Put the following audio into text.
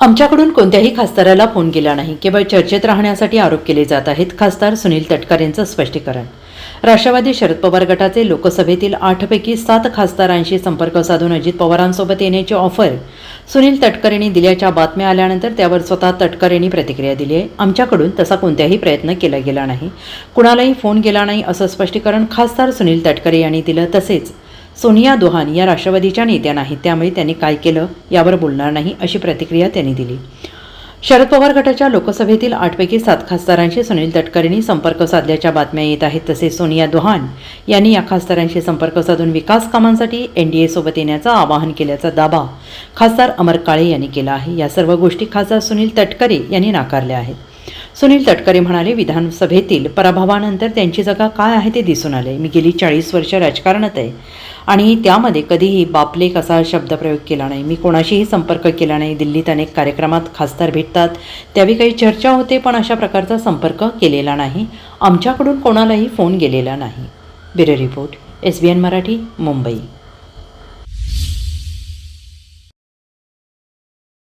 आमच्याकडून कोणत्याही खासदाराला फोन केला नाही, केवळ चर्चेत राहण्यासाठी आरोप केले जात आहेत. खासदार सुनील तटकरेंचं स्पष्टीकरण. राष्ट्रवादी शरद पवार गटाचे लोकसभेतील 8 पैकी 7 खासदारांशी संपर्क साधून अजित पवारांसोबत येण्याची ऑफर सुनील तटकरेंनी दिल्याच्या बातम्या आल्यानंतर त्यावर स्वतः तटकरेंनी प्रतिक्रिया दिली आहे. आमच्याकडून तसा कोणताही प्रयत्न केला गेला नाही, कुणालाही फोन केला नाही, असं स्पष्टीकरण खासदार सुनील तटकरे यांनी दिलं. तसेच सोनिया दोहान या राष्ट्रवादीच्या नेत्या नाहीत, त्यामुळे त्यांनी काय केलं यावर बोलणार नाही, अशी प्रतिक्रिया त्यांनी दिली. शरद पवार गटाच्या लोकसभेतील 8 पैकी 7 खासदारांशी सुनील तटकरेंनी संपर्क साधल्याच्या बातम्या येत आहेत. तसेच सोनिया दोहान यांनी या खासदारांशी संपर्क साधून विकास कामांसाठी NDA सोबत येण्याचं आवाहन केल्याचा दावा खासदार अमर काळे यांनी केला आहे. या सर्व गोष्टी खासदार सुनील तटकरे यांनी नाकारल्या आहेत. सुनील तटकरे म्हणाले, विधानसभेतील पराभवानंतर त्यांची जागा काय आहे ते दिसून आले. मी गेली 40 वर्ष राजकारणात आहे आणि त्यामध्ये कधीही बापलेक असा शब्दप्रयोग केला नाही. मी कोणाशीही संपर्क केला नाही. दिल्लीत अनेक कार्यक्रमात खासदार भेटतात, त्यावेळी काही चर्चा होते, पण अशा प्रकारचा संपर्क केलेला नाही. आमच्याकडून कोणालाही फोन गेलेला नाही. Bureau report, SBN Marathi, Mumbai.